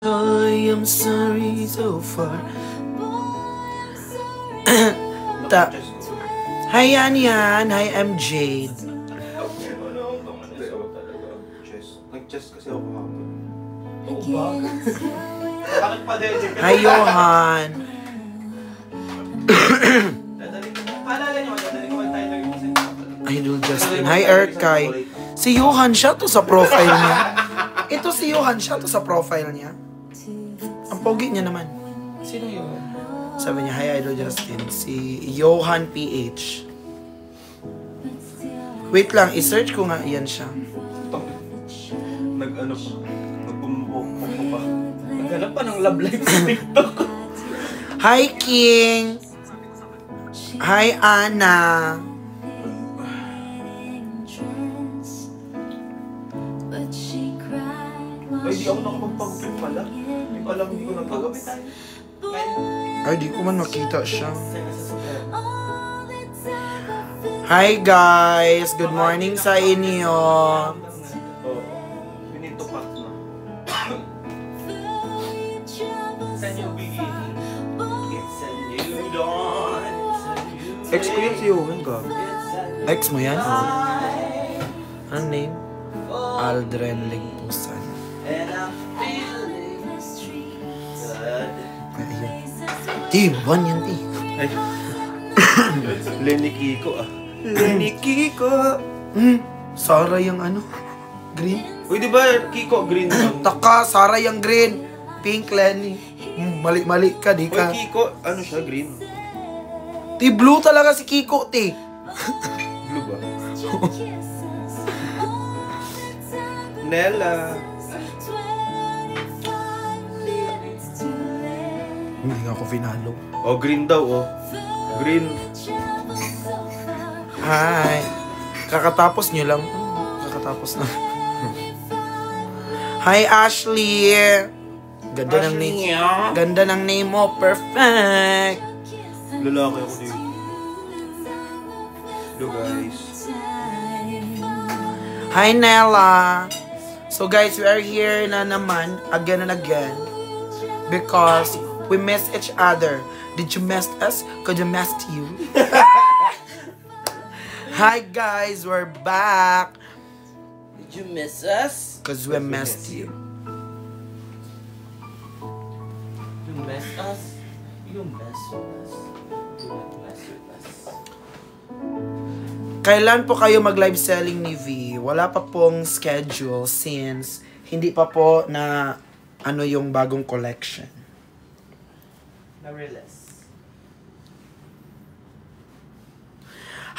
I am sorry so far. Hi Yan. Hi, I'm Jade. Nag-chest kasi ako kahapon. Hi Johan. Idol Justin. Hi Erkay. Si Johan siya to sa profile niya. Ito si Johan siya to sa profile niya. Ang pogi niya naman. Sino yun? Sabi niya, hi Idol Justin. Si Johan PH. Wait lang, i-search ko nga yan siya. Nag-ano pa? Nag-bumubok pa. Naghanap pa ng love life sa TikTok. Hi King. Hi Anna. Ay, di ako nakapagpagupit pala. Hindi ko alam, hindi ko nagagawa. Ay, di ko man makita siya. Hi guys! Good morning sa inyo! Pinito pa na. Sa new beginning. It's a new dawn. Ex ko yun si Owen ka. Ex mo yan? Anong name? Aldren Ligpusan. And I'm feeling good. Ayun. Di, one yan, di. Ay. Lenny Kiko ah. Lenny Kiko. Sara yung ano? Green? Uy, di ba Kiko green lang? Taka, Sara yung green. Pink, Lenny. Mali ka, di Uy, ka. Kiko, ano siya, green? Ti, blue talaga si Kiko, ti. Blue ba? Nella. Hindi nga ako finalo. Oh, green daw, oh. Green. Hi. Kakatapos nyo lang. Kakatapos na. Hi, Ashley. Ganda ng name. Ganda ng name mo. Perfect. Lalaki ako dito. Hello, guys. Hi, Nella. So, guys, we are here na naman again and again because we miss each other. Did you miss us? Could you miss you? Hi, guys. We're back. Did you miss us? Because we missed you. You miss us? You mess with us. You won't mess with us. Kailan po kayo mag-live selling ni V? Wala pa pong schedule since hindi pa po na ano yung bagong collection. Na-realize.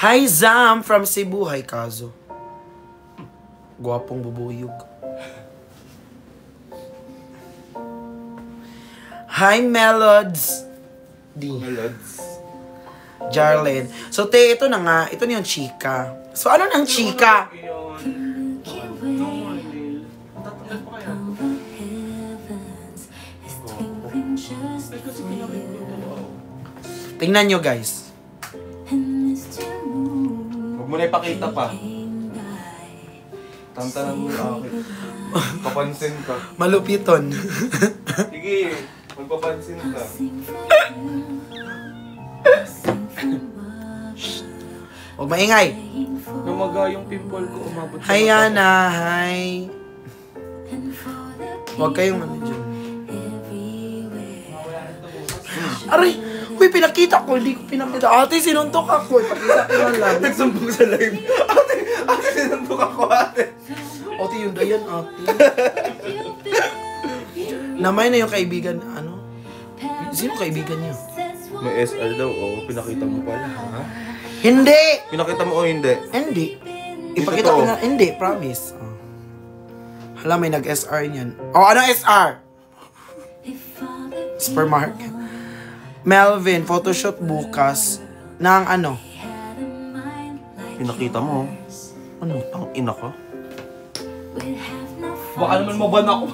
Hi, Zam from Cebu. Hi, Kazo. Guwapong bubuyog. Hi, Melods. Melods. Jarlene. So, te, ito na nga. Ito na yung chika. So, ano nang chika? Tingnan nyo, guys. Huwag mo na ipakita pa. Tantanan mo yung akin. Papansin ka. Malupiton. Sige, magpapansin ka. Huwag maingay. Lumaga yung pimple ko, umabot sa Hi, mata ko. Ana. Hi. Huwag kayong ano dyan. Aray! Uy, pinakita ko. Hindi ko pinakita. Ate, sinuntok ako. Ipakita ko lang lang. Nagsumbong sa live. Ate, sinuntok ako, ate. Ate, yun dayan, ate. Namay na yung kaibigan, ano? Sino kaibigan niyo? May SR daw, oh. Pinakita mo pala, ha? Hindi! Pinakita mo o hindi? Hindi. Ipakita ko na. Hindi, promise. Oh. Hala, may nag-SR niyan. Oh, ano SR? Supermarket. Melvin, photoshoot bukas ng ano? Pinakita mo, Ano? ang ina ko. Baka naman maban ako.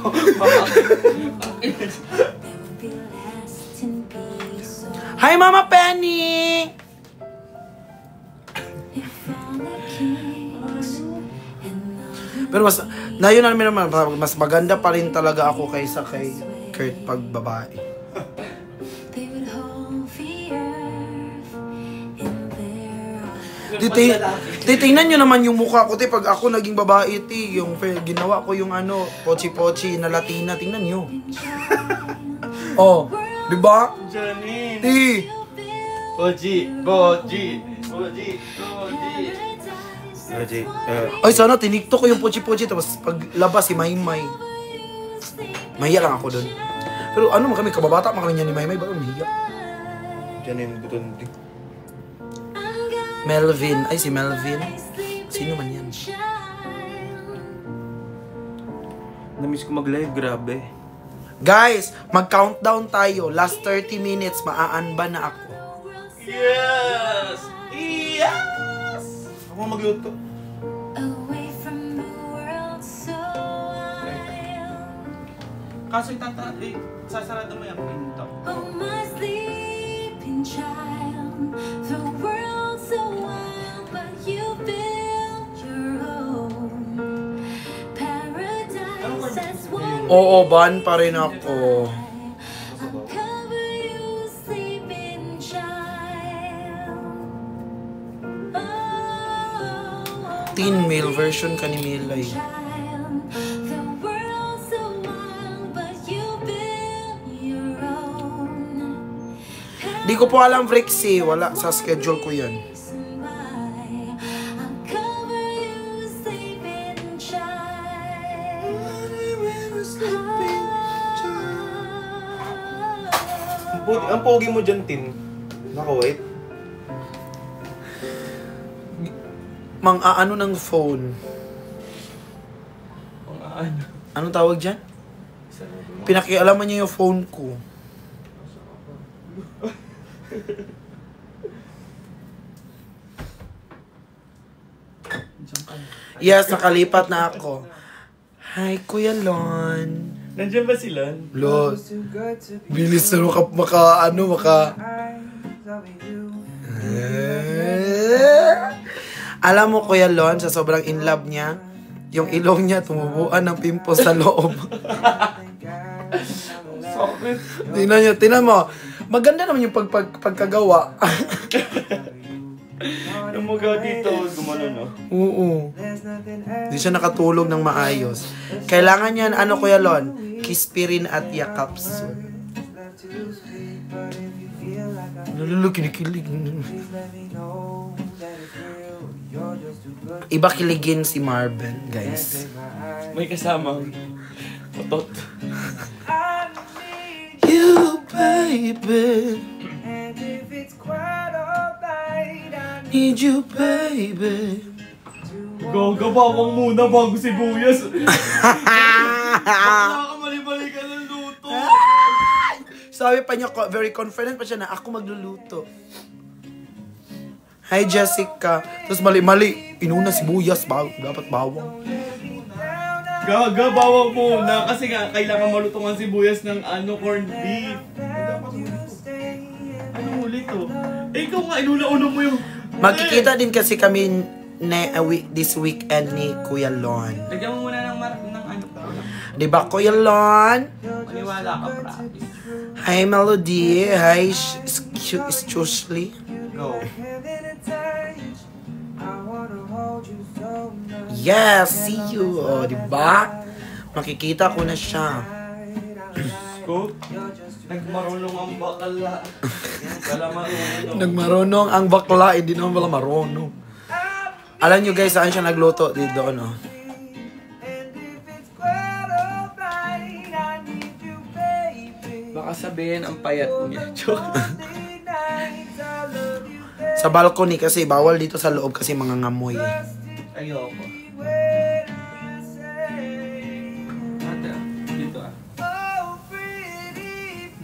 Hi, Mama Penny! Pero mas, na yun namin naman, mas maganda pa rin talaga ako kaysa kay skirt pag babae. Titingnan nyo naman yung mukha ko, pag ako naging babae, yung ginawa ko yung ano, pochi-pochi na Latina, tingnan nyo. Oh, di ba? Janine! Ti! Boji! Ay, sana tinikto ko yung pochi-pochi, tapos paglabas si Maymay. Mahiya lang ako dun. Pero ano, kami kababata, kami niya ni Maymay, bago mahiya. Janine Butondi. Melvin. Ay, si Melvin. Sino man yan? Namiss ko mag-live, grabe. Guys, mag-countdown tayo. Last 30 minutes, maa-unban na ako. Yes! Yes! Ako magluto. Kaso sasarado mo yung pinto. Oh, my sleeping child, the world's so wild, but you built your own paradise. That's what Oo, ban pa rin ako. I'll cover you, sleeping child. Oh, Teen male version ka ni Milay. child, the world's so wild, but you built your own. Di ko po alam, Frixie. Wala sa schedule ko yan. I'll cover you, sleeping child. Ang pogi mo dyan, Tin. Naka-white. Mang-aano ng phone. Ano? Anong tawag dyan? Pinakialaman niya yung phone ko. Yes, nakalipat na ako. Hi, Kuya Lon. Nandiyan ba sila? Lon. Bilis na maka. Alam mo, Kuya Lon, sa sobrang in love niya, yung ilong niya tumubuan ng pimples sa loob. Sakit. Tingnan mo. Maganda naman yung pagkagawa. Lumaga dito, gumano no? Oo. Hindi siya nakatulog ng maayos. Kailangan yan, ano Kuya Lon? Kispirin at yakaps. Lalo, kinikilig. Iba kiligin si Marvin, guys. May kasamang potot. You, baby. Need you, baby. Gagabawang muna bago sibuyas. Nakakamali-mali ka ng luto. Sabi pa niya, very confident pa siya na ako magluluto. Hi, Jessica. Tapos mali-mali. Inuna sibuyas, dapat bawang. Gagabawang muna kasi nga kailangan malutong ang sibuyas ng corned beef. Anong huli to? Ikaw nga, inuna-una mo yung... Magkikita din kasi kami this weekend ni Kuya Lon. Lagyan mo muna ng Di ba, Kuya Lon? maniwala ka, promise. Hi, Melody. Hi, Schushly. Go. Yes, see you. O, di ba? Makikita ko na siya. Scoop. Nagmarunong ang bakala. Wala marunong. Nagmarunong ang bakla, hindi naman pala marunong. Alam nyo guys, saan siya nagluto? Dito, ano? Baka sabihin ang payat niya. Joke. Sa balcony kasi, bawal dito sa loob kasi mga ngamoy. Ayoko. Ate, dito ah.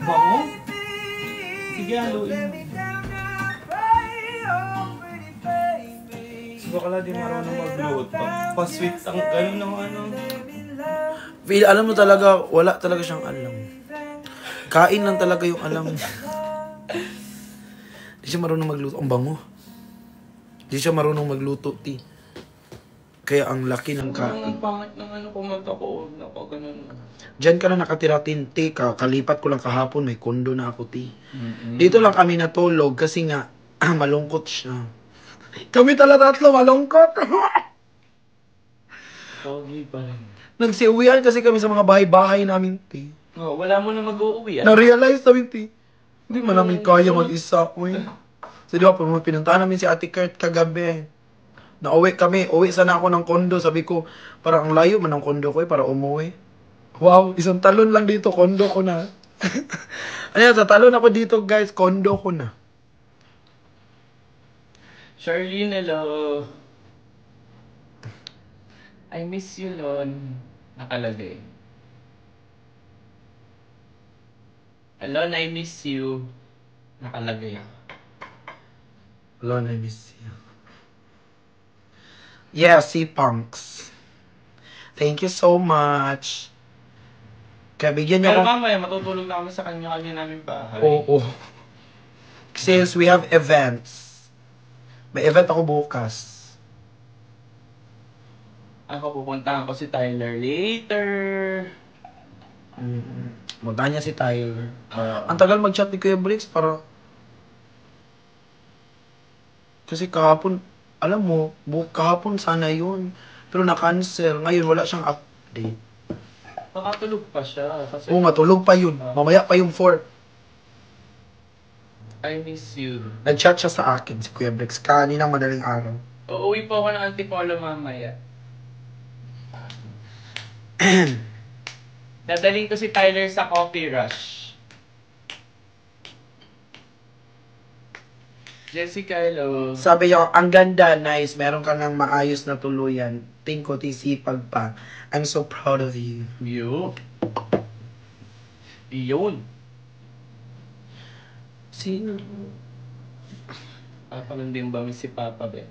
Bango? Sige, haluin. So, bakala di marunong magluto. Pa-sweet ang ano. Feel, alam mo talaga, wala talaga siyang alam. Kain lang talaga yung alam niya. Hindi siya marunong magluto. Ang bango. Hindi siya marunong magluto, ti. Kaya ang laki ng Ang pangit ng ano ko mata ko. Nako, ganun. Diyan ka na nakatira, Tinti. Kalipat ko lang kahapon, may kondo na ako, ti. Dito lang kami natulog kasi nga, malungkot siya. Kami talaga tatlo, malungkot. Pogi pa rin. Nagsiuwian kasi kami sa mga bahay-bahay namin, ti. Oh, wala mo na mag-uuwi. Na-realize namin, ti. Hindi man namin kaya mag-isa, uy. So, di ba, pinuntahan namin si Ate Kurt kagabi. Nauwi kami, uwi sana ako ng kondo. Sabi ko, parang ang layo man ng kondo ko, para umuwi. Wow, isang talon lang dito, kondo ko na. Ayan, sa talon ako dito, guys, kondo ko na. Charlene, hello. I miss you, Lon. Nakalagay. Lon, I miss you. Nakalagay. Lon, I miss you. Yeah, si Punks. Thank you so much. Kaya bigyan niyo Pero ako. mamaya, matutulog na kami sa kanya-kanya namin bahay. Oo. Since we have events. May event ako bukas. Ako pupuntahan ko si Tyler later. Punta niya si Tyler. Ang tagal mag-chat ni Kuya Briggs para... Kasi kahapon, alam mo, kahapon sana yun. Pero na-cancel. Ngayon wala siyang update. Makatulog pa siya. Kasi Oo, matulog pa yun. Mamaya pa yung 4. I miss you. Nag-chat siya sa akin, si Kuya Briggs. Kaninang madaling araw. Uuwi po ako ng Antipolo mamaya. Dadaling ko si Tyler sa Coffee Rush. Jessica, hello. Sabi niya, ang ganda, nice. Meron ka ng maayos na tuluyan. Tingko, tisipag pa. I'm so proud of you. Yun. Yun. Sino? Papalundin ba si Papa, be?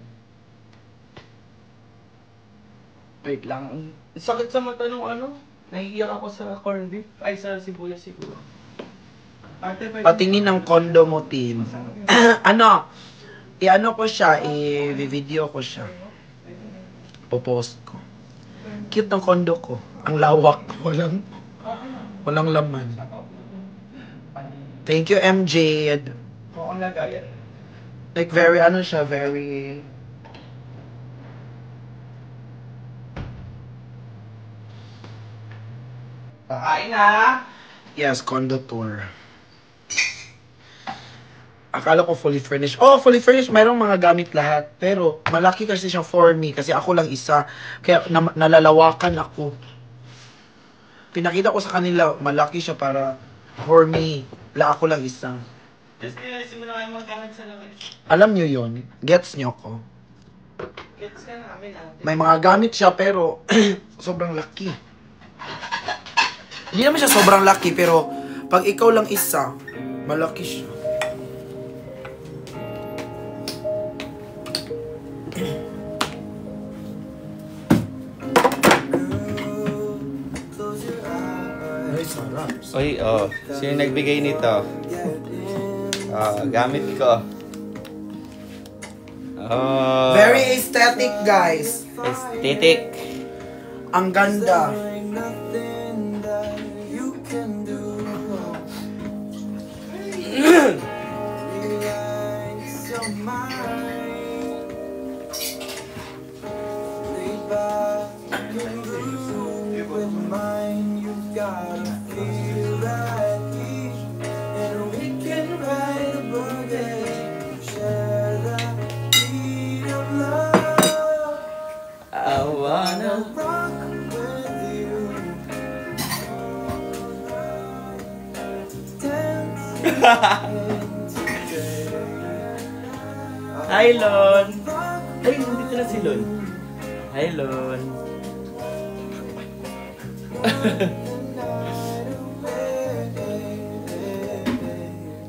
Wait lang. Sakit sa mata nung ano. Nahihiyak ako sa corned beef. Ay, sa sibuyas siguro. Ate, pwede- Patingin ng condo mo, team. Ano? I-ano ko siya, i-video ko siya. Popost ko. Cute ng condo ko. Ang lawak. Walang laman. Thank you, MJ. Oo, ang lagay. Like, very, ano siya, very... Kain na! Yes, condo tour. Akala ko fully furnished. Oh, fully furnished. Mayroong mga gamit lahat. Pero, malaki kasi siya for me. Kasi ako lang isa. Kaya, nalalawakan ako. Pinakita ko sa kanila, malaki siya para for me. Ako lang isa. Just nilisin mo na kayo magkamit sa labas. Alam nyo yun. Gets nyo ko. Gets ka namin, ate. May mga gamit siya pero sobrang laki. Hindi naman siya sobrang laki pero pag ikaw lang isa, malaki siya. Ay, sarap. Oy, sino nagbigay nito? Gamit ko. Very aesthetic, guys. Aesthetic. Ang ganda. I wanna... Hi, Lon! Ay, nandito na si Lon. Hi, Lon.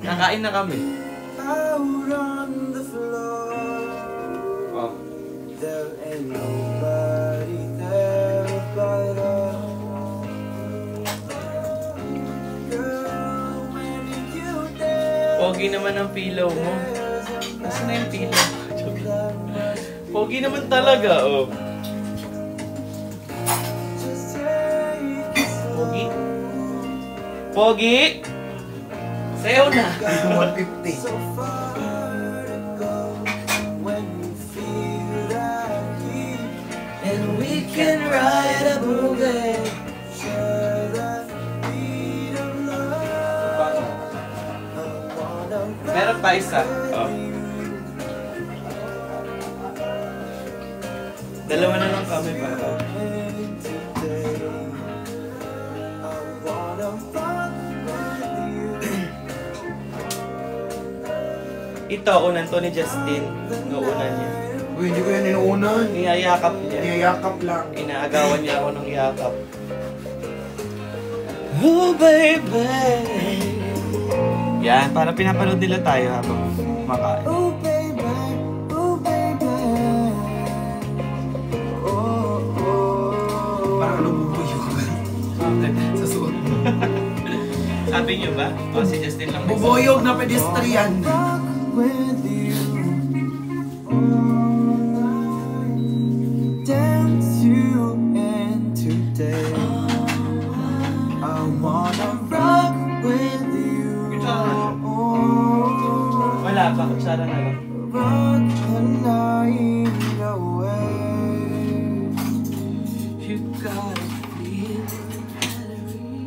Nakain na kami. Oh. Pogi naman ang pillow mo. Nasaan na yung pillow? Pogi naman talaga, oh. Pogi! Sayaw na! 150. And we can ride a boogie. Meron pa isa. Oh. Dalawa na lang kami para. Ito, unan to ni Justin. Nauunan niya. Uy, hindi ko yan inuunan. Niyayakap niya. Niyayakap lang. Inaagawan niya ako ng yakap. Oh, baby. Yan, para pinapanood nila tayo habang kumakain. Oh, baby. Oh, baby. Parang ano bubuyog sa suot mo. Sabi niyo ba? O si Justin lang. Bubuyog na pedestrian. With you dance you and today I wanna rock with you. Wala pa, kutsara na lang. Rock the night away. You gotta feel battery.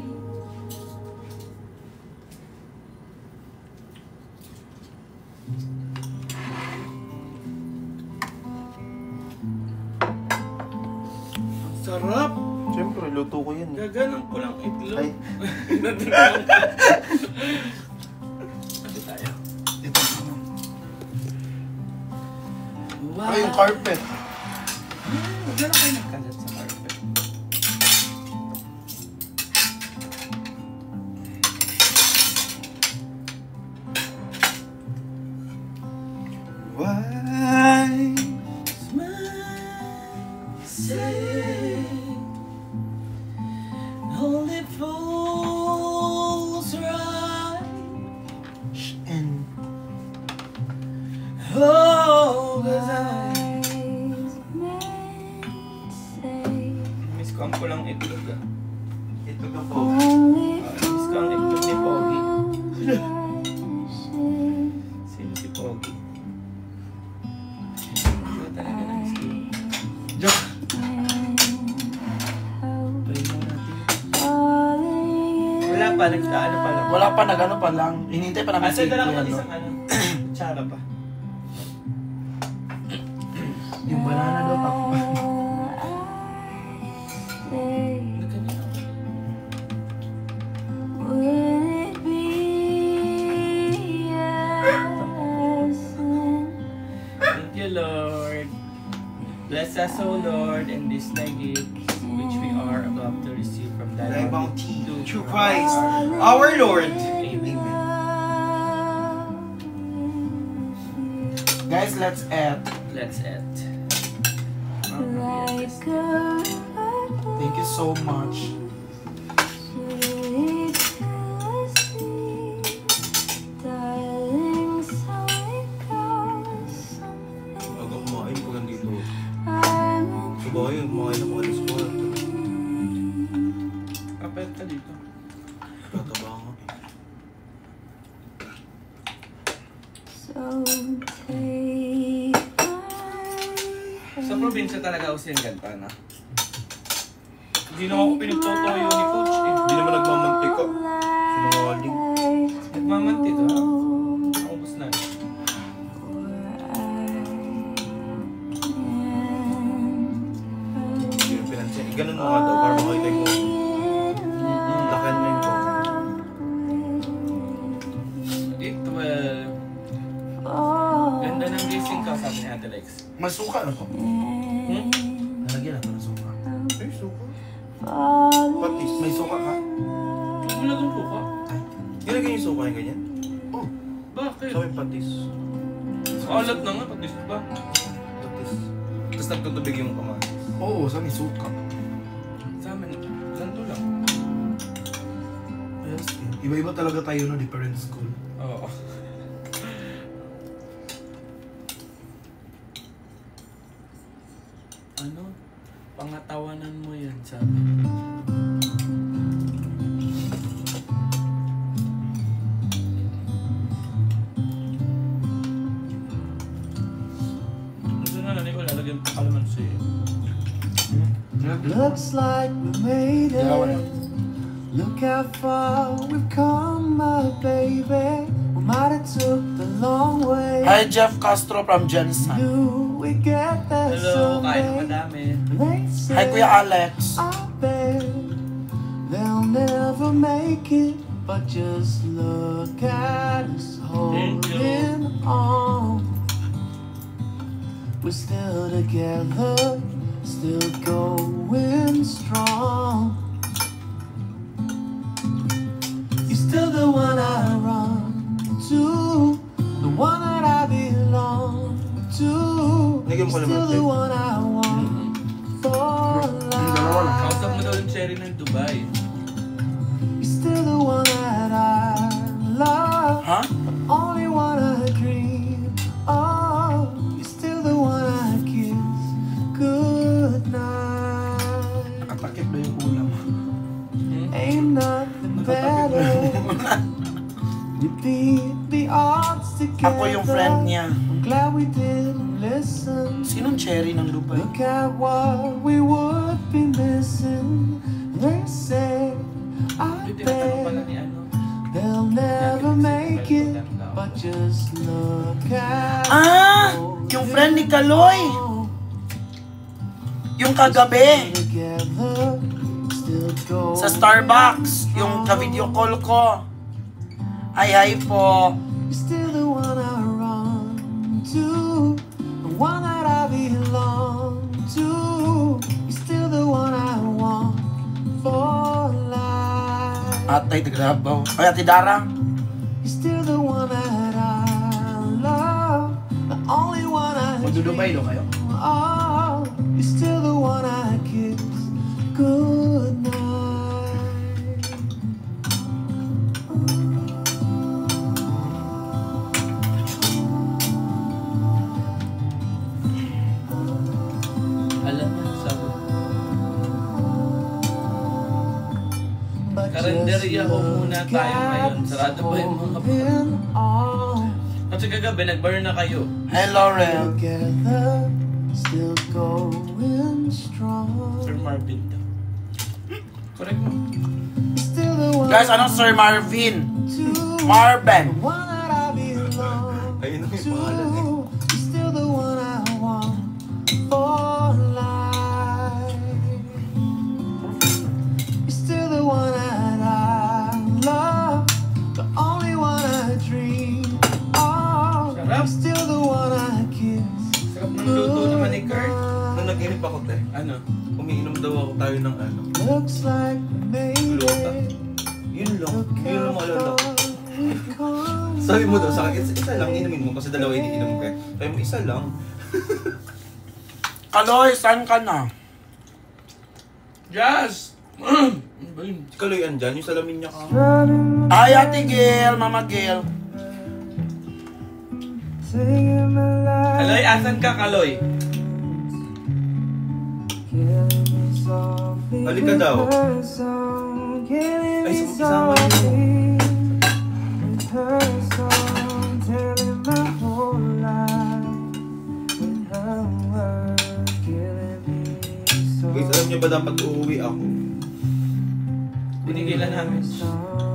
Sarap! Siyempre, luto ko yan. Gaganang ko lang itlog. Ay. Kasi tayo. Ito. Ay, yung carpet. Huwag na lang kayo nagkalat sa carpet. Why? Say, only fools right. And Oh, 'cause I miss ko ang kulang itlog ah. Itlog ang po. Miss ko ang itlog ni Pogi. Sino si Pogi? Ito talaga na miss ko. joke. Try mo natin. Wala pa, nagkaano pa lang. Wala pa, nagano pa lang. Hinintay pa namin Asa na lang Kuya, ako no? isang ano. Tsara pa. Yung banana daw takpan. Thank you, Lord. Bless us, O Lord, in this thy gifts, which we are about to receive from thy Thy bounty. bounty, through Christ, our Lord. Amen. Guys, let's eat. Let's eat. Thank you so much. Aga kumain ko lang dito. Sabay, kumain ako alas 4. Kapit ka dito. Tataba ako. Sa probinsya talaga usin ganta na. Hindi na ako pinagtotoyo ni Coach eh. Hindi naman nagmamantika. Sinungaling. Nagmamantik ha. Naubos na. Hindi yung pinansin. Ganun mo nga daw para makita yung phone. Lakan mo yung phone. 8:12. Ganda ng gising ka, sabi ni Ate Lex. Masuka na po. Hmm? Nalagyan natin ng suka. Ay, suka. Patis. May suka ka? Huwag mo lang po ka. Ginagyan yung suka yung ganyan? Oh. Bakit? Sa may patis. Alat na nga, patis ba? Patis. Tapos nagtutubig yung kamatis. Oo, sa may suka. Sa amin, ganito lang. Yes. Iba-iba talaga tayo no, different school. Oo. Ano? Pangatawanan mo yan, sabi. Looks like we made it. Look how far we've come, my baby. We might have took the long way. Hi, Jeff Castro from Jensen. Knew we get there Hello, kain na someday. madami. They Hi, say Kuya Alex. I bet they'll never make it, but just look at us holding on. We're still together, still going strong. You're still the one I run to, the one that I belong to. You're still the one I want for life. Kausap mo daw yung cherry ng Dubai. You're still the one that I love, Ha? the only one I dream of. You're still the one I kiss goodnight. Nakatakip na yung ulam. Ain't nothing better. We beat the odds together. Ako yung friend niya. I'm glad we didn't listen. Sinong cherry ng Dubai? Look at what we would be missing. They say, I Yung tinatanong pala bet ni ano. they'll never make it, but just look at Ah! Yung friend ni Kaloy! Yung kagabi! together, still go Sa Starbucks! Yung ka-video call ko! Hi po! You're still the one I run to, the one that I belong to. You're still the one I want for life. Atay, tagrabaw. Ay, Ate Dara! You're still the one that I love, the only one I Magdudubay do kayo? Oh, you're still the one I kiss goodnight. Alam mo, sabi. But Karinderya ko muna tayo ngayon. Sarado ba yung mga moving on. Kasi kagabi, nag-burn na kayo. Hi, Laurel! Together, still going strong. Sir Marvin daw. Correct mo. Still the one Guys, anong Sir Marvin? to, Marvin! the one that I belong Ayun ang may to. pangalan eh. You're still the one I want for life. You're still the one that I love, the only one I dream of. Sarap. You're still the one I kiss. Sarap ng luto naman ni Kurt. Nung nag-inip ako, te, Ano? umiinom daw ako tayo ng ano. Looks like we made Lota. it. Yun lang. Look Yun lang how maalala ko. far we've come. Sabi mo daw sa akin, isa lang inumin mo kasi dalawa iniinom ka. Sabi mo, isa lang. Kaloy, saan ka na? Jazz! Ano ba yun? Si Kaloy andyan, yung salamin niya ka. Hi, Ate Gail! Mama Gail! Singing my life, Kaloy, asan ka, Kaloy? killing me softly Halika daw. with her song, killing Ay, me isama niyo. softly with her song, telling my whole life with her words, killing me Guys, alam niyo ba dapat uuwi ako? Binigilan namin. softly.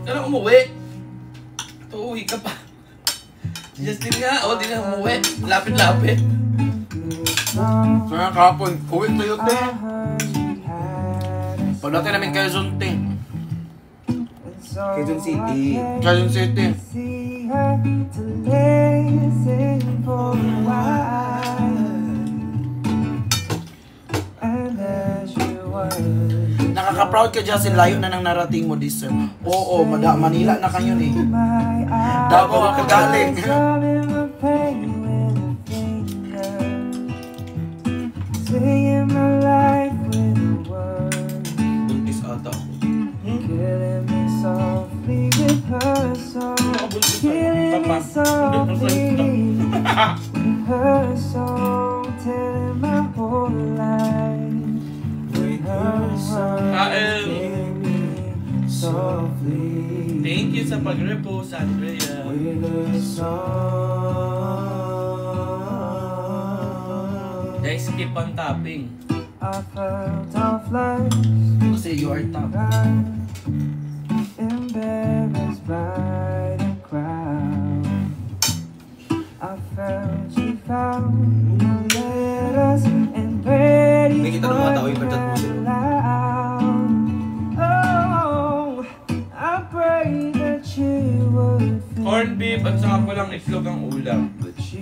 Ano, umuwi? Uuwi ka pa. Si Justin nga, di na umuwi. Lapit-lapit. Kaya kahapon, uwi tayo, te. Pagdating namin kay Zunting. Quezon City. Quezon City. Nakaka-proud ka, Justin. Layo na nang narating mo this time. Oo, Manila na kayo eh. Davao ka galing. Singing my life with words, Buntis ata ako. killing me softly with her song, killing me softly with her song, telling my whole life with her words, Kael. killing me softly Thank you sa pag-repose, Andrea. with her song. They skip on tapping. I felt of life. Kasi you are top. Embarrassed by the crowd. I felt you found your letters and ready May kita ng mga tao yung for bertat mo sila. loud. Oh, I pray that you would Corned beef at saka walang itlog ang ulam. but she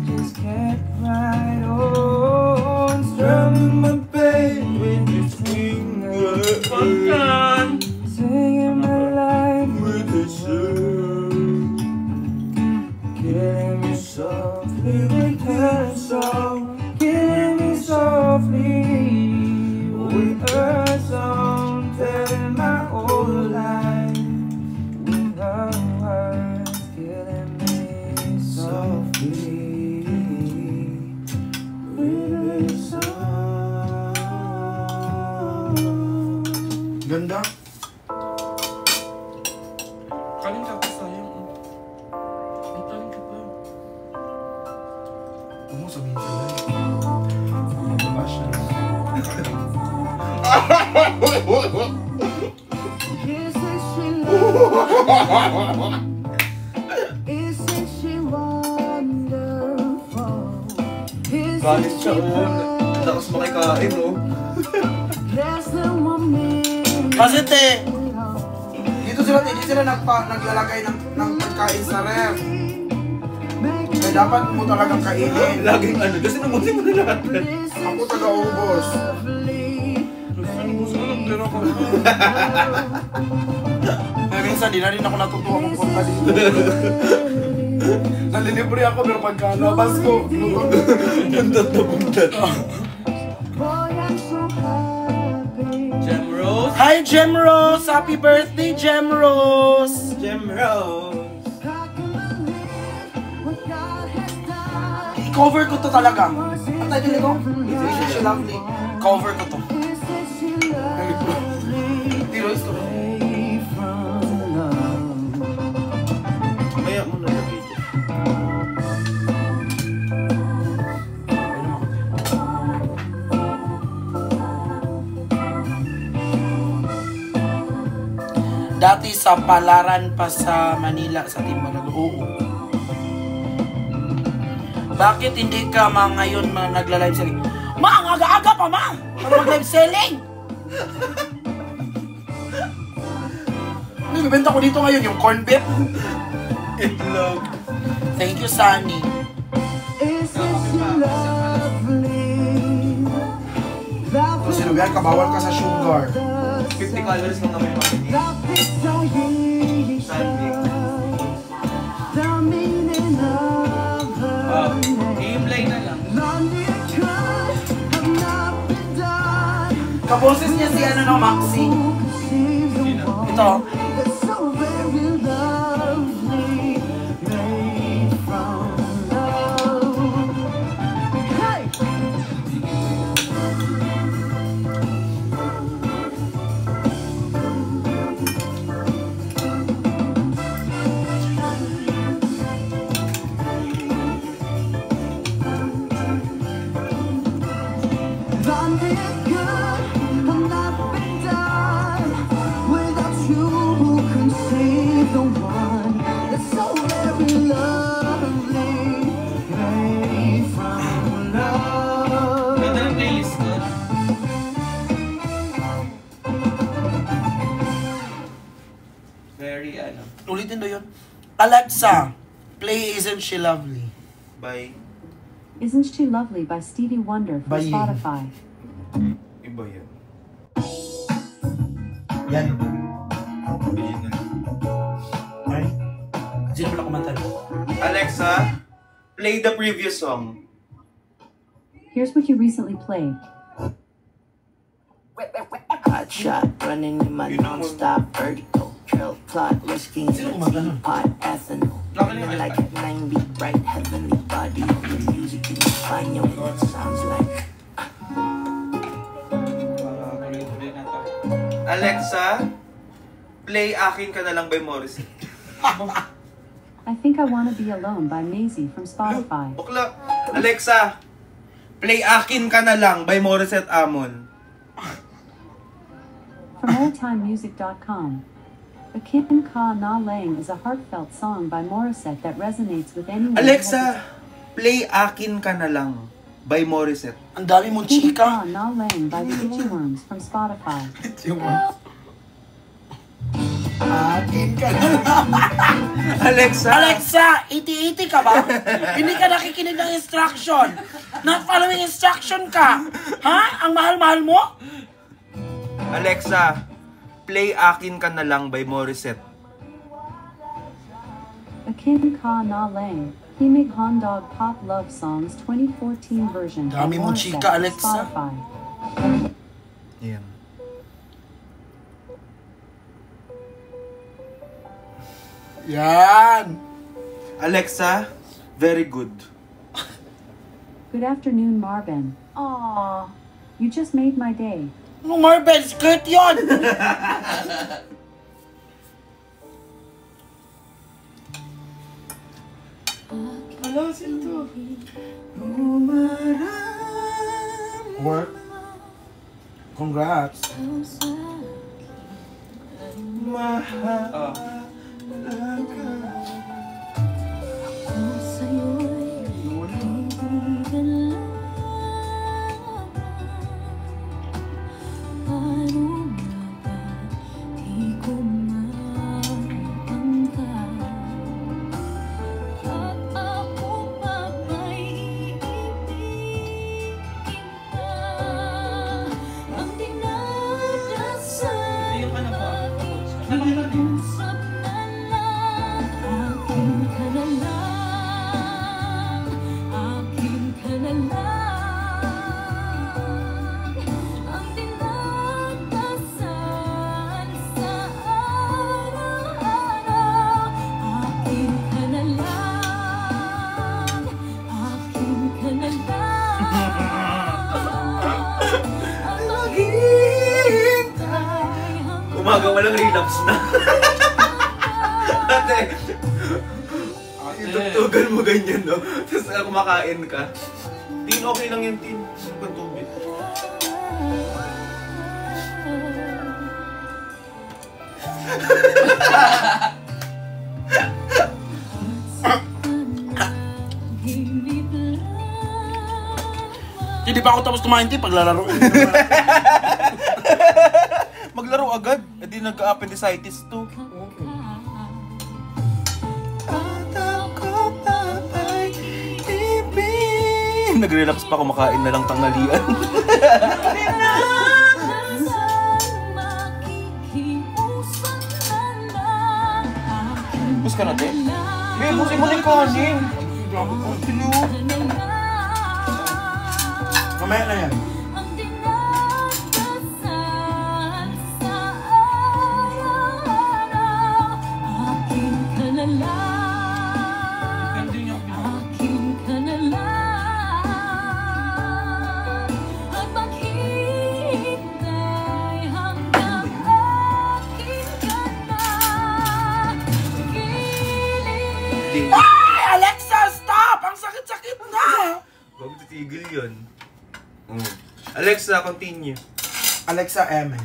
just kept right on strumming my pain with its fingers, Pagkan! singing my life with its song, killing me softly with her song, killing me softly with her song, telling my whole life with her words, killing me softly with her song. Ganda. Kaling ka pa sayang. Ay, kaling ka pa. Huwag mo sabihin sila. Babash na lang. Isn't she lovely? Isn't she wonderful? Galit siya, lakas makikain, no? There's the woman. Kasi te, dito sila, hindi sila naglalagay ng pagkain sa ref. Kaya dapat mo talagang kainin. Laging ano, kasi namusin mo na lahat. Ako taga-ubos. Gusto ko lang pero ako. Kaya minsan, di na rin ako natutuwa kung punta dito. Nalilibre ako pero pagkalabas ko, Bundat na bundat. Boy, I'm so happy. Gem Rose. Hi, Gem Rose! Happy birthday, Gem Rose! Gem Rose. I can believe what God has done. I-cover ko to talaga. Ang title ko? Isn't she lovely? Cover ko to. Isn't she lovely? Tirois ko. Away from love. Maya mo na lagay dyan. Dati sa Palaran pa sa Manila, sa Timbalag. Oo. Bakit hindi ka ngayon nagla-live selling? Ma, ang aga-aga pa, ma! Para mag-live selling! Ano, ibibenta ko dito ngayon, yung corn beef. Itlog. Thank you, Sunny. Isn't she lovely? Kung sinubihan ka, bawal ka sa sugar. 50 calories lang naman yung makikita. Love is the meaning of her name. I-imply na lang. Lonely because I've not been done. Kaboses niya si ano no, Maxi. Ito. It's so very lovely, made from love. Hey! Lonely good, I've not been done. Without you, who can save the one that's so very lovely, made from love. Ganda ng playlist ko. Very ano. Ulitin do yun. Alexa, play Isn't She Lovely? Bye. Isn't She Lovely by Stevie Wonder for By- Spotify. Iba yan. Yan. Original. Ay. Sino pala kumanta? Alexa, play the previous song. Here's what you recently played. Hot shot, running in my non-stop vertical. Trail plot, risking Sino kumanta nun? pot, ethanol. Nakalimutan. Like at 90, bright heavenly body. The music in Spaniel, it sounds like. Tuloy-tuloy na to. Alexa, play Akin Ka Na Lang by Morrissey. I Think I Wanna Be Alone by Maisie from Spotify. Bukla. Alexa, Play Akin Ka Na Lang by Morissette Amon. From oldtimemusic.com. Akin Ka Na Lang is a heartfelt song by Morissette that resonates with anyone. Alexa, play Akin Ka Na Lang by Morissette. Ang dami mong Akin chika. Ka Na Lang by the Itchy Worms from Spotify. Akin ka na lang. Alexa, Alexa, iti-iti ka ba? Hindi ka nakikinig ng instruction. Not following instruction ka. Ha? Ang mahal-mahal mo? Alexa, play Akin Ka Na Lang by Morissette. Akin Ka Na Lang, Himig Hondog Pop Love Songs 2014 version by Dami mong Morissette chika, from Alexa. Spotify. Yan. Yan. Alexa, very good. Good afternoon, Marvin. Aww, you just made my day. No, Marvel, skirt yun! Hello, sino? Work. Congrats. Umaga walang relapse na. Ate, itugtugan mo ganyan, no? Tapos kumakain ka. Tin, okay lang yan, Tin. Pagtubig. Hindi pa ako tapos kumain, paglalaro. Maglaro agad. E di nagka-appendicitis to. Nag-relapse pa, kumakain na lang tanghalian. Bus ka na, te? Eh, busin mo na yung kanin. Mamaya na yan. Ay, Alexa, stop! Ang sakit-sakit na! Huwag titigil yun. Alexa, continue. Alexa M.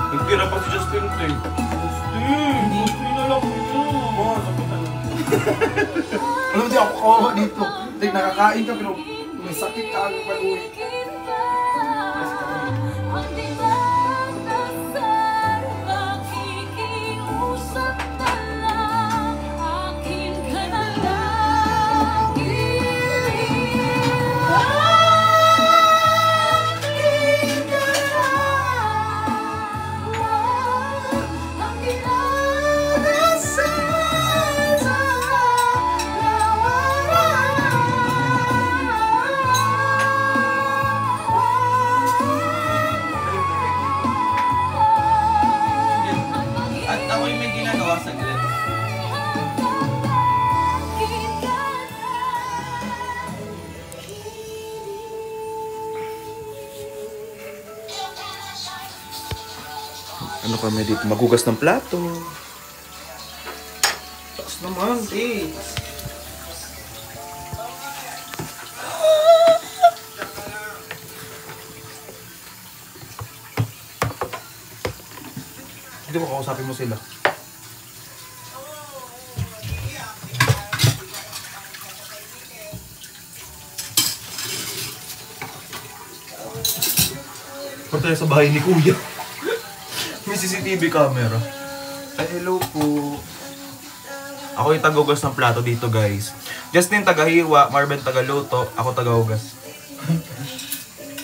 Nagtira pa si Justin, te. Justin! Justin na lang ito. Alam mo, di ako kawawa dito. Like, nakakain ka pero may sakit ka ang pag-uwi. At ako'y may ginagawa sa glen. Ano kami dito? Magugas ng plato. Taas naman, eh. Dito ko kausapin mo sila. Punta tayo sa bahay ni Kuya. May CCTV camera. Ay, hello po. Ako yung taga-ugas ng plato dito, guys. Justin taga-hiwa, Marvin taga-luto, ako taga-ugas.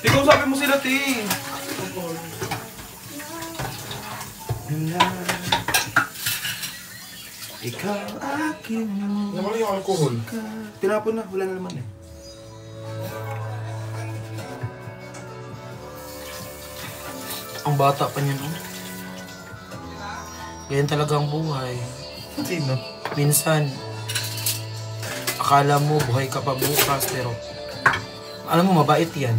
Ikaw sabi mo sila, Ting. Ikaw akin. Naman yung alcohol. Tinapon na, wala na naman eh. Ang bata pa niyan, oh. Ganyan talaga ang buhay. Sino? Minsan, akala mo buhay ka pa bukas, pero alam mo, mabait yan.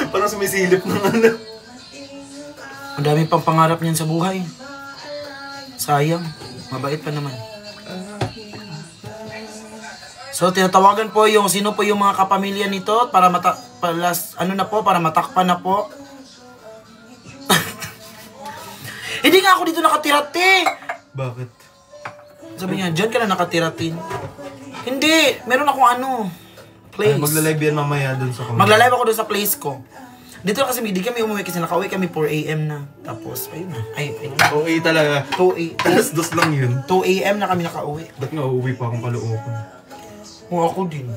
Parang sumisilip ng ano. Ang dami pang pangarap niyan sa buhay. Sayang, mabait pa naman. So, tinatawagan po yung sino po yung mga kapamilya nito para para matakpan na po. Hindi nga ako dito nakatira, te. Bakit? Sabi niya, dyan ka na nakatira, tin. Hindi, meron akong place. Ay, magla-live yan mamaya dun sa comment. Magla-live ako doon sa place ko. Dito lang kasi hindi kami umuwi kasi nakauwi kami 4 AM na. Tapos, ayun na. Okay talaga. 2 Dos lang yun. AM na kami nakauwi. Ba't nga uuwi pa akong Caloocan? O ako din.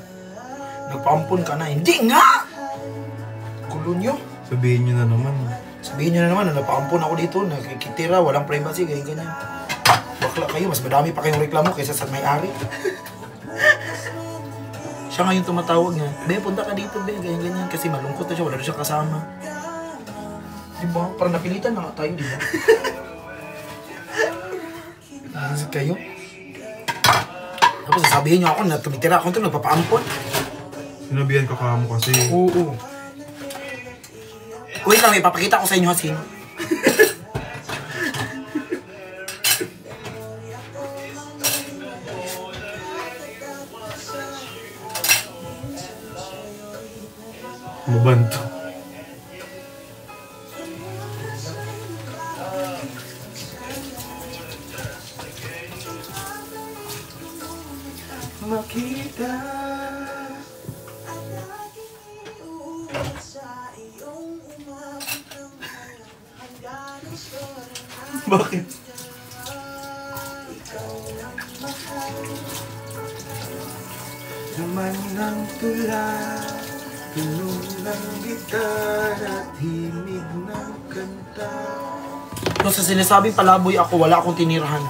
Nagpaampon ka na. Hindi nga! Gulo nyo. Sabihin nyo na naman. Sabihin nyo na naman na napaampon ako dito. Nakikitira, walang privacy, ganyan. Bakla kayo, mas madami pa kayong reklamo kaysa sa may-ari. Siya ngayon tumatawag niya, be, punta ka dito, be, ganyan. Kasi malungkot na siya, wala na siya kasama. Diba? Parang napilitan na nga tayo, diba? Naisip kayo? Tapos sasabihin niyo ako na tumitira ako ito, nagpapaampon. Sinabihan ka kamo kasi. Oo. Wait lang, ipapakita ko sa inyo kasi. Mabanto. Makita. Bakit? Naman ng tula, pinulang gitar at himig ng kanta. Kung sa sinasabing palaboy ako, wala akong tinirahan.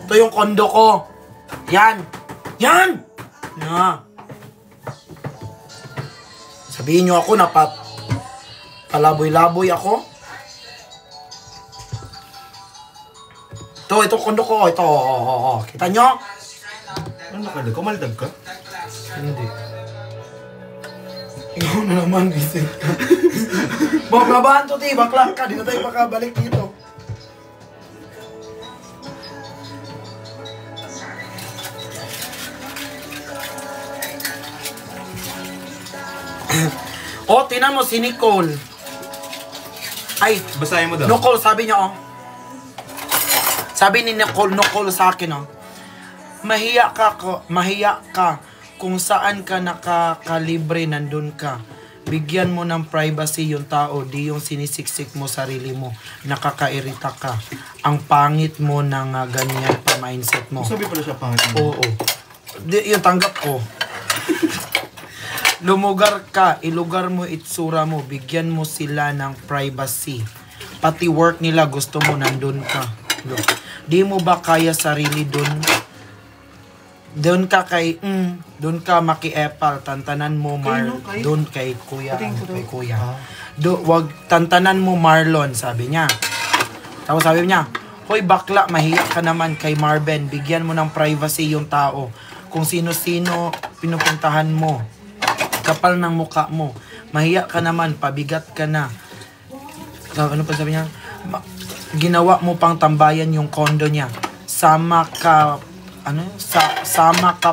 Ito yung kondo ko. Yan! Yan! Na. Sabihin nyo ako na palaboy-laboy ako. Ito kondo ko. Ito, kita nyo? Ano ka? Kumaldag ka? Hindi. Ikaw na naman, isip ka. Baklabahan to, ti. Bakla ka. Di na tayo makabalik dito. Oh, tinan mo si Nicole. Ay, basahin mo daw. Nicole, sabi niya, oh. Sabi ni Nicole sa akin, oh. Mahiya ka kung saan ka nakakalibre, nandun ka. Bigyan mo ng privacy yung tao, di yung sinisiksik mo sarili mo. Nakakairita ka. Ang pangit mo ng ganyan pa mindset mo. Sabi pala siya pangit mo. Oo. Yung tanggap ko. Lumugar ka, ilugar mo itsura mo, bigyan mo sila ng privacy. Pati work nila gusto mo nandun ka. Di mo ba kaya sarili dun? Doon ka maki-epal, tantanan mo doon kay kuya. Wag tantanan mo Marlon, sabi niya. Tapos sabi niya, hoy bakla, mahiya ka naman kay Marvin, bigyan mo ng privacy yung tao. Kung sino-sino pinupuntahan mo, kapal ng muka mo, mahiya ka naman, pabigat ka na. Ano pa sabi niya? Ginawa mo pang tambayan yung kondo niya. Sama ka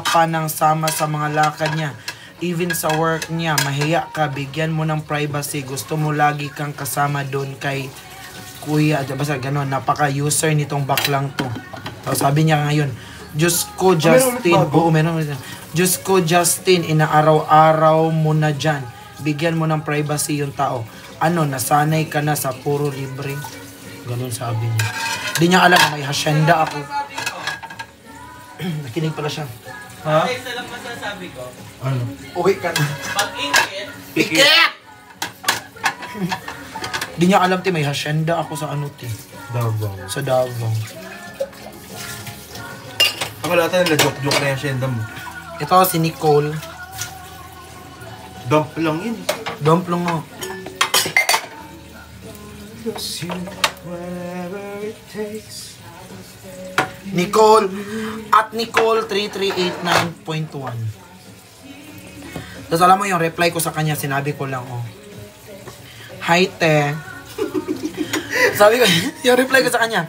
pa ng sama sa mga lakad niya. Even sa work niya, mahiya ka, bigyan mo ng privacy. Gusto mo lagi kang kasama doon kay kuya. Basta gano'n, napaka-user nitong baklang to. So, sabi niya ngayon, Diyos ko, Justin. Oo, meron. Diyos ko, Justin, inaaraw-araw mo na dyan. Bigyan mo ng privacy yung tao. Ano, nasanay ka na sa puro libre. Ganun sabi niya. Di niya alam na may hasyenda ako. Nakinig pala siya. Ha? Isa lang masasabi ko. Ano? Uwi ka na. Pag-ingit, Pikit! Di niya alam, may hasyenda ako sa ano, Davao. sa Davao. Ako lahat nila joke-joke na yung asyenda mo. Ito si Nicole. Dump lang yun. Dump lang mo. Nicole at Nicole 3389.1. Tapos alam mo yung reply ko sa kanya, sinabi ko lang, oh. Hi, te. Sabi ko, yung reply ko sa kanya.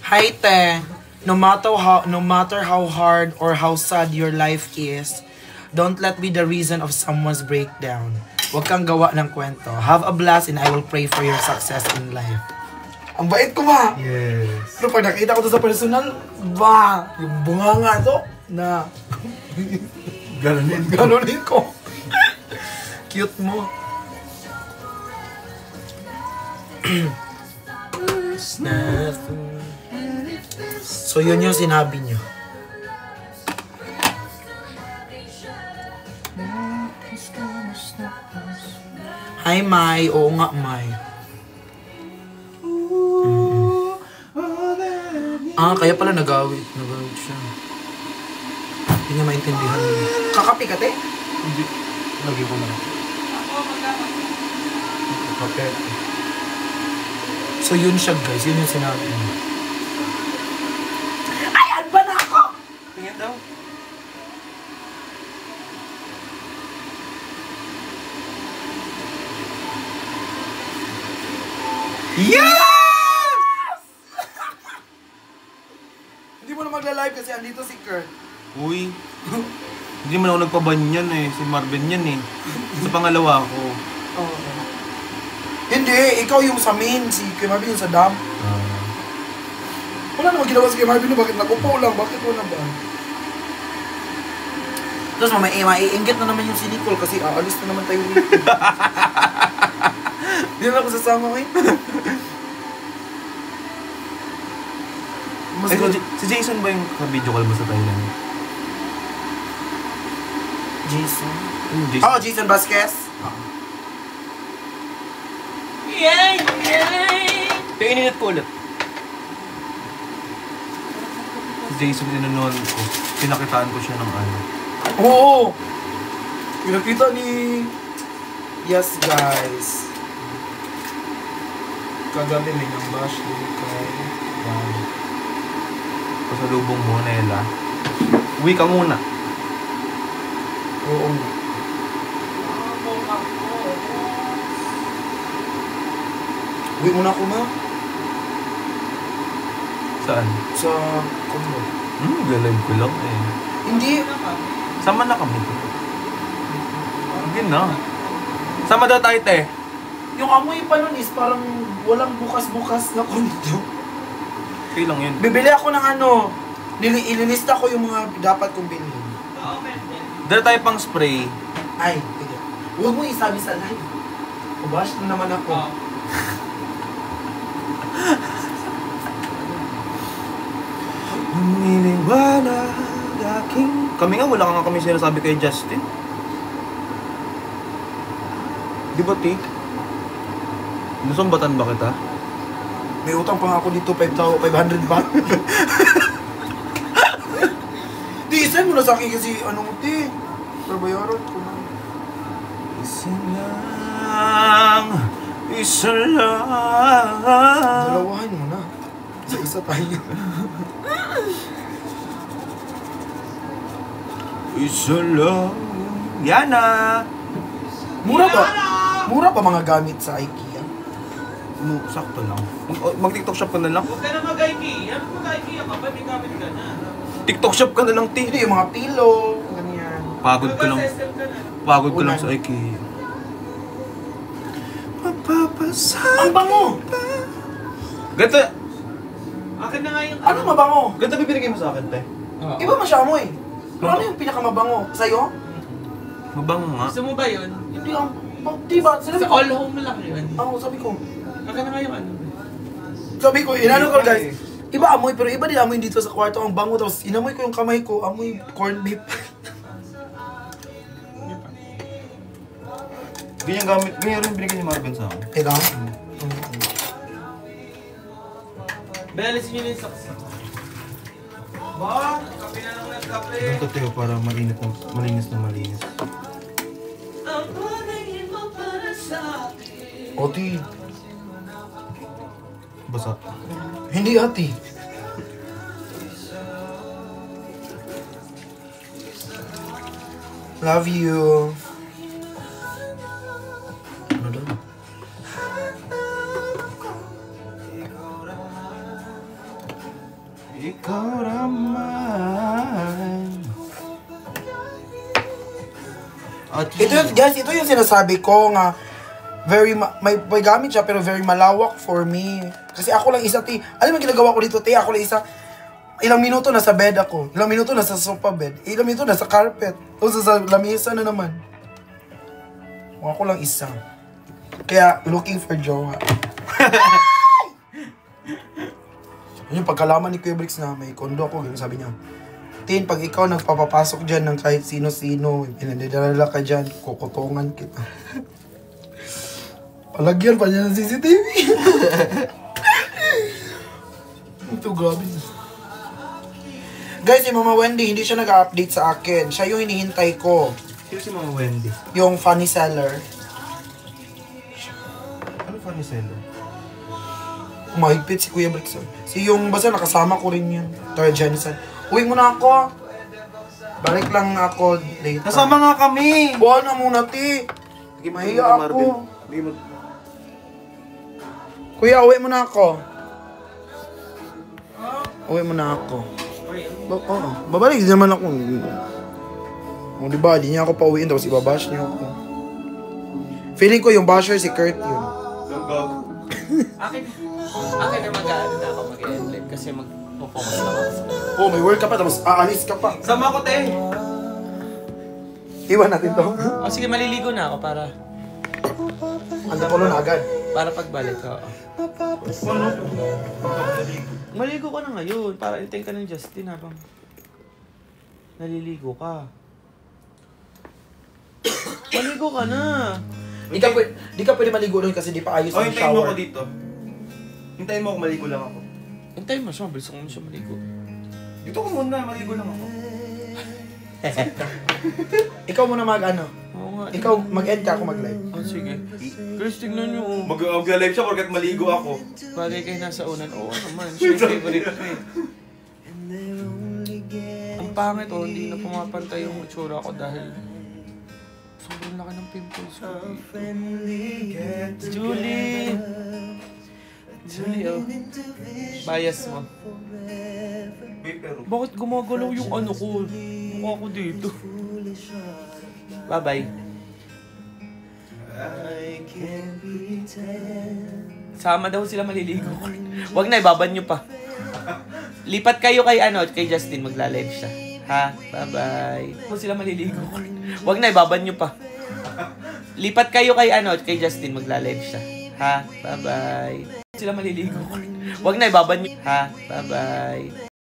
Hi, te. No matter how hard or how sad your life is, don't let be the reason of someone's breakdown. Huwag kang gawa ng kwento. Have a blast and I will pray for your success in life. Ang bait ko ba? Yes. Pero pag nakita ko to sa personal, ba, yung bunganga to, na ganunin ko. Cute mo. So yun yung sinabi niyo. Hi, Mai. Oo nga, Mai. Kaya pala nagawit siya. Hindi niya maintindihan. Kakapi ka, te? Hindi. Lagi ko na. Kape. So yun siya, guys. Yun yung sinabi niya. Ay, alba na ako! Tingin daw. Yes! Hindi mo na magla-live kasi andito si Kurt. Uy. Hindi man ako nagpaban yan eh. Si Marvin yan eh. Sa pangalawa ko. Oh. Hindi, ikaw yung sa main. Si Kuya Marvin yung sa dam. Wala naman ginawa si Kuya Marvin. Bakit nakupo lang? Bakit wala ba? Tapos maiinggit na naman yung si Nicole kasi aalis na naman tayo rito. Hindi na ako sasama ko eh. Mas Eh, si Jason ba yung ka-video call mo sa Thailand? Jason? Jason. Oh, Jason Vasquez? yay, yay! Kaya ininit ko ulit. Si Jason inunon ko. Pinakitaan ko siya ng ano. Oo! Pinakita ni... Yes, guys. Kagabi may nang bash din kay... Pasalubong mo, Nela. Uwi ka muna. Oo. Uwi muna ako, ma. Saan? Sa condo. Galive ko lang eh. Hindi. Sama na kami. Hindi na. Sama daw tayo, te. Yung amoy pa nun is parang walang bukas-bukas na condo. Okay lang yun. Bibili ako ng ano. Ililista ko yung mga dapat kong bilhin. Dala tayo pang spray. Ay, sige. Huwag mo isabi sa live. Kubash na naman ako. Niliwanag aking... Kami nga, wala nga kami sinasabi kay Justin. Di ba, T? Nasambatan ba kita? May utang pa nga ako dito, 500 baht. Di, send mo na sa akin kasi ano mo, ti. Para bayaran ko na. Isa lang. Dalawahan mo na. Isa-isa tayo. Isa lang. Yana! Mura ba? Mura ba mga gamit sa IKEA? Sakto lang. Mag-TikTok shop ka na lang. Huwag ka na mag-IKEA. Mag-IKEA ka ba? May gamit ka na. TikTok shop ka na lang, T. Hindi, yung mga pillow, ganyan. Pagod ko lang sa IKEA. Ang bango! Ganto, Akin na nga yung... Ano mabango? ganto bibigay mo sa akin, te. Iba masyamoy. Pero ano yung pinakamabango? Sa'yo? Mabango nga. Gusto mo ba yun? Hindi ang... Diba? Sinabi Sa ko. all home lang yun. Oo, sabi ko. Akin na nga yung ano. Sabi ko, inano ko guys. Iba amoy, pero iba din amoy dito sa kwarto. Ang bango, tapos inamoy ko yung kamay ko. Amoy corned beef. Ganyan rin binigay ni Marvin sa akin. Ito? Balisin nyo na yung saksi. Ba? Kape na lang ng kape. Ganto, Teo, para malinis na malinis. Ang pagiging mo para sa akin. Oti. Basa. Hindi ati. Love you. Ano daw? Ikaw naman. Ito yun, guys, ito yung sinasabi ko nga may gamit siya pero very malawak for me. Kasi ako lang isa, ti. Alam mo ginagawa ko dito, ti? Ako lang isa. Ilang minuto nasa bed ako. Ilang minuto nasa sofa bed. Ilang minuto nasa carpet. Tapos sa lamesa na naman. Ako lang isa. Kaya, looking for jowa. Yung pagkalaman ni Kuya Bricks na may kondo ako, yun sabi niya, Tin, pag ikaw nagpapapasok dyan ng kahit sino-sino, pinadadala ka dyan, kukutungan kita. Palagyan pa niya ng CCTV. Ito, grabe. Guys, si Mama Wendy, hindi siya nag-update sa akin. Siya yung hinihintay ko. Sino si Mama Wendy? Yung funny seller. Ano funny seller? Mahigpit si Kuya Bricks. Si yung basta nakasama ko rin yun. Toya Jensen. Uwi muna ako. Balik lang ako later. Nasama nga kami! Buwan na muna, ti. Mahiya ako. Kuya, uwi muna ako. Uwi muna ako. Oo, babalik din naman ako. O diba, di niya ako pauwiin tapos ibabash niya ako. Feeling ko yung basher si Kurt yun. Akin na mag-ano na ako mag-endlet kasi mag-focus lang ako sa... Oh, may work ka pa tapos aalis ka pa. Sama ko, te! Iwan natin to. O sige, maliligo na ako para... Anda ko na agad. Para pagbalik, oo. Maligo ka na ngayon para intay ka ng Justin habang naliligo ka. Maligo ka na! Di ka pwede maligo doon kasi di pa ayos ang Hintayin mo shower. ako dito. Hintayin mo ako, maligo lang ako. Intay mo siya, bilis ko siya maligo. Dito ko muna, maligo lang ako. Ikaw muna mag-ano. Oo nga. Ikaw mag-end ka, ako mag-live. Oh, sige. Chris, tignan nyo. Oh. Mag-live siya porkat maligo ako. Bagay kayo nasa unan. Oo naman, siya yung favorite ko eh. Ang pangit oh, hindi na pumapantay yung itsura ko dahil sobrang laki ng pimples ko. Julie! Julie, oh. Bias mo. Pero Bakit gumagalaw yung ano ko? Mukha ko dito. Bye-bye. Sama daw sila maliligo. Wag na, ibaban nyo pa. Lipat kayo kay kay Justin, magla-live siya. Ha? Bye-bye. Kung sila maliligo. Wag na, ibaban nyo pa. Lipat kayo kay kay Justin, magla-live siya. Ha? Bye-bye. Sila maliligo. Wag na, ibaban nyo. Ha? Bye-bye.